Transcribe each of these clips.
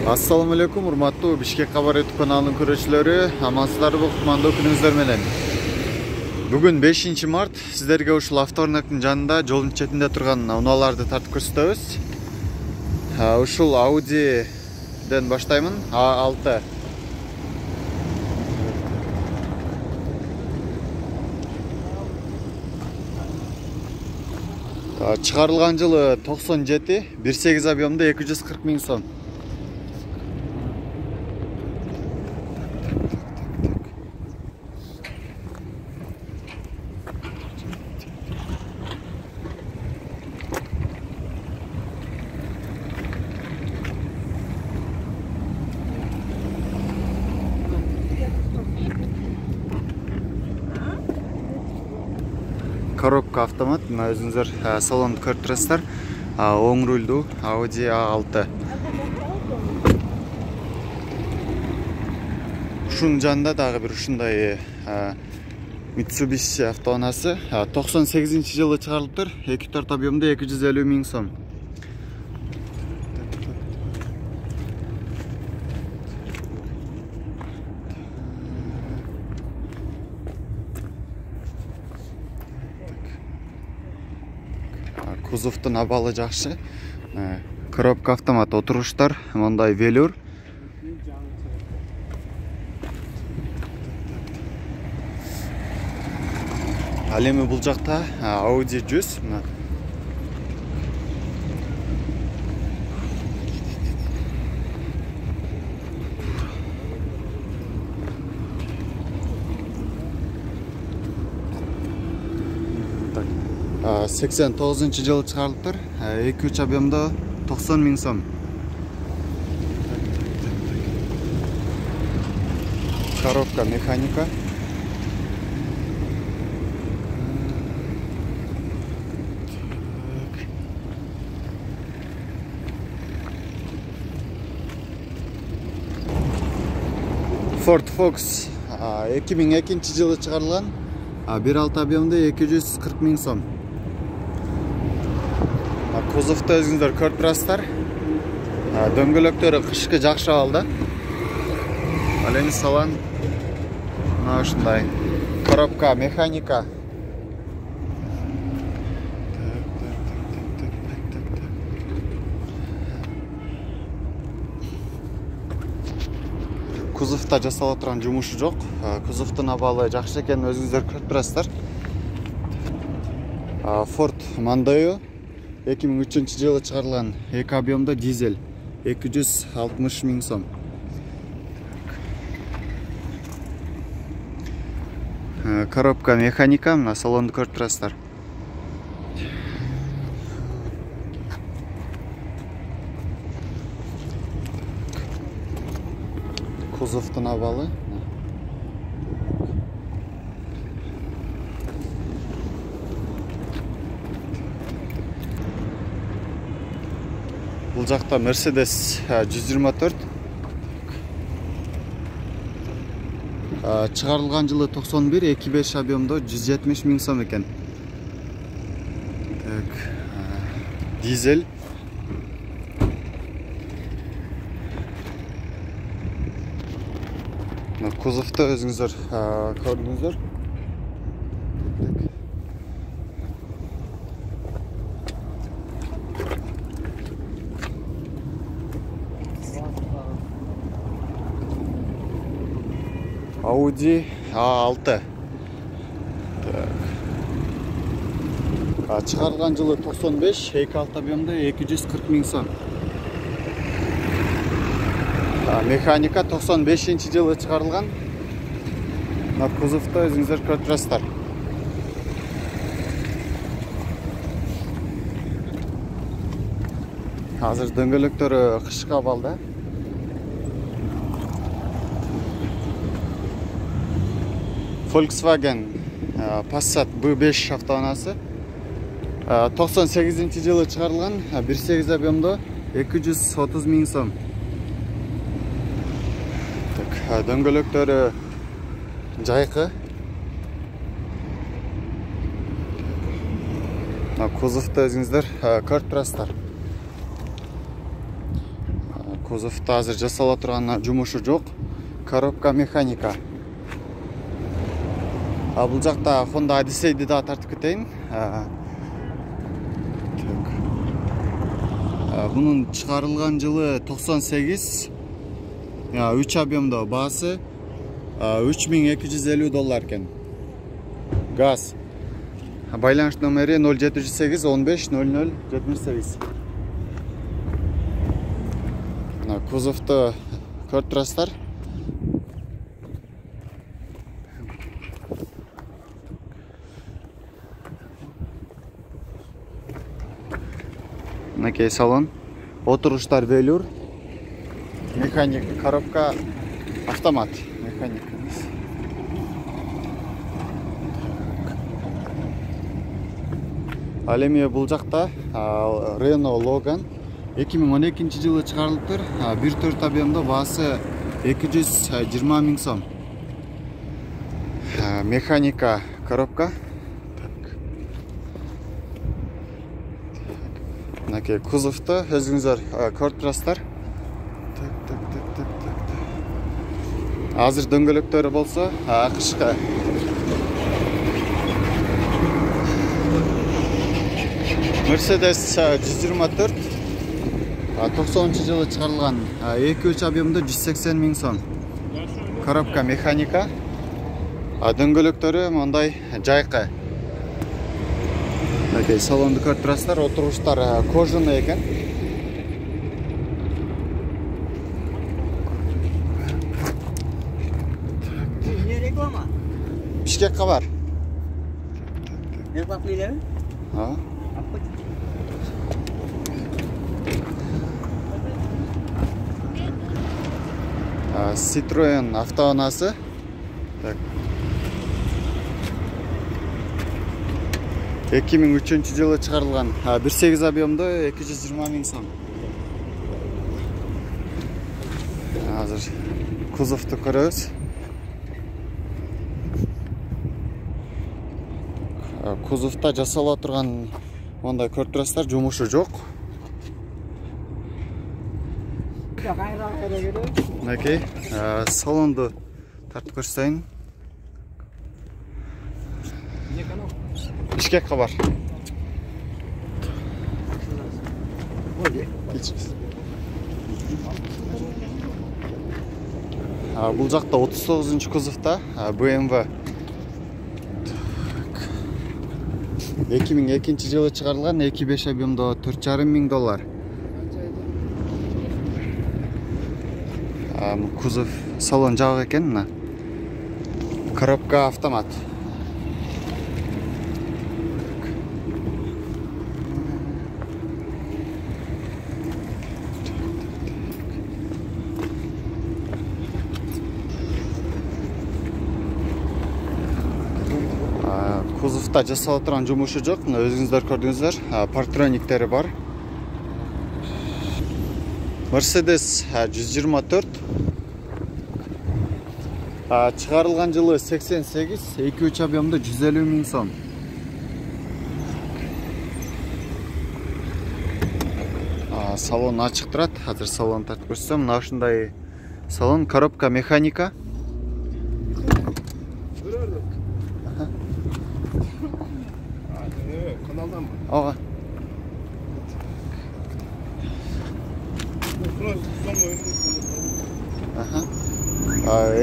Assalamu alaikum, урматтуу Бишкек кабар YouTube каналынын көрүүчүлөрү, амансыздарбы, кутмандуу күнүңүздөр менен. Бүгүн 5 март сиздерге ушул автоорнактын жанында жолдун четинде турган унааларды тартып көрсөтөбүз. Ушул Audi'ден баштаймын. A6. Чыгарылган жылы 97, 1.8 объемда 240 000 сом. Коробка автомат, мына өзүңүздөр салонду көрүп турасыздар. Оң рулдуу Audi A6. Ушунун жанында дагы бир ушундай Mitsubishi автоунаасы 98-жылы чыгарылыптыр. 2.4 объемда 250 000 сом. Кузовтун абалы жакшы. Коробка автомат, отуруштар мындай велюр. Ал эми бул жакта Audi 100. Так. 89-жылы чыгарылыптыр. 2-3 объемда 90 000 сом. Коробка механика. Ford Focus 2002-жылы чыгарылган. 1.6 объемда 240 000 сом. Кузовто өзүңүздөр көрүп турасыздар. Дөңгөлөктөрү кышкы жакшы абалда. Ал эми салон мына ушундай. Коробка механика. Кузовто жасалып турган жумушу жок. Кузовтун абалы жакшы экенин өзүңүздөр көрүп турасыздар. Ford Mondeo 2003-жылы чыгарылган 2 объемда дизель 260 000 сом. Коробка механика, мына салонду көрүп турасыздар. Кузовтун абалы. Бул жакта Mercedes 124. Чыгарылган жылы 91, 2.5 объемда 170 000 сом экен. Дизель. Кузовто өзүңүздөр көрдүңүздөр. Audi A6. Чыгарылган жылы 95, 2.6 объемда 240 000 сом. Механика 95-жылы чыгарылган. Мына кузовто өзүңүздөр көрүп турасыздар. Азыр дөңгөлөктөрү кышкы абалда. Volkswagen Passat B5 автоунаасы 98-жылы чыгарылган, 1.8 объемда 230 000 сом. Дөңгөлөктөрү жайкы. Кузовто өзүңүздөр көрүп турасыздар. Кузовда азыр жасала турган жумушу жок. Коробка механика. Бул жакта Honda Odyssey'ди да тартып кетейин. Bunun çıkarılgan yılı 98. 3 объемда baası $3250 ekan. Gaz. Байланыш номери 0708 15 00 78. Kuzovda көрүп турасыздар. Мынакей салон. Отуруштар велюр. Механик, коробка автомат. Механик. Ал эми бул жакта Renault Logan 2012-жылы чыгарылыптыр. 1.4 объемда баасы 220 000 сом. Механика, коробка. Мынакей кузовда өзүңүздөр көрүп турасыздар. Азыр дөңгөлөктөрү болсо акышка. Mercedes 124 90-жылы чыгарылган 2.3 объемда 180 000 сом. Коробка механика. Дөңгөлөктөрү мындай жайкы. Мынакей салонду көрүп турасыздар, отуруштар кожаный экен. Ne reklama? Bishkekka бар. Ne bakmıyorlar? Citroen автоунаасы. Так. 2003-жылы чыгарылган 1.8 объемда 220 000 сом. Азыр кузовду көрөбүз. Кузовда жасала турган мондай көрүп турасыздар, жумушу жок. Мынакей салонду тартып көрсөтөйүн. Бишкекке бар. Бул жакта 39-кузовда BMW 2002-жылы чыгарылган 2.5 объемда $4,500. Кузов салон жабык экен мына. Коробка автомат. Кузовда жасала турган жумушу жок. Мына өзүңүздөр көрдүңүздөр. Партрониктери бар. Mercedes 124. Чыгарылган жылы 88, 2.3 объемда 150 000 сом. Салон ачык турат. Азыр салон тартып көрсөм, мына ушундай салон, коробка механика. Kanaldan mı? Ага.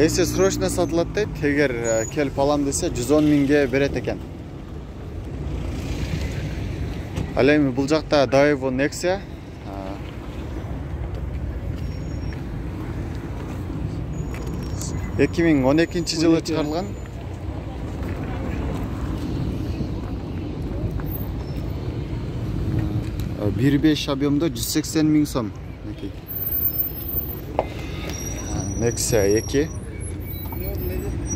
Эсе срочно сатылат дейт. Эгер келип алам десе 110 000ге берет экен. Ал эми бул жакта Daewoo Nexia. Эки миң 12-жылы чыгарылган. Bir 5 объемда 180 000 сом. Nexia 2.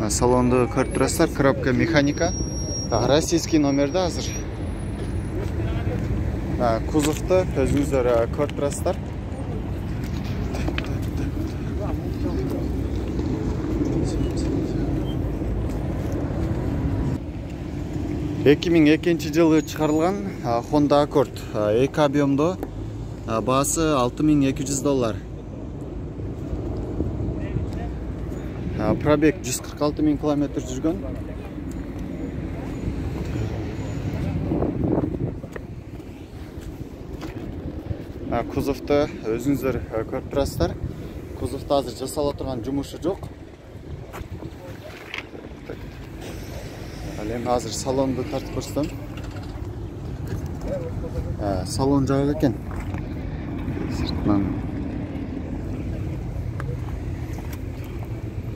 Салонду көрүп турасыздар, коробка механика. Российский номерде азыр. Кузовду өзүңүздөр көрүп турасыздар. 2002-жылы чыгарылган Honda Accord 2 объемдо, баасы $6200. Пробег 146 000 километр жүргөн. Кузовду өзүңүздөр көрүп турасыздар. Кузовда азыр жасала турган жумушу жок. Ал эми азыр салонду тартып көрсөтөм. Салон жабык экен. Сыртынан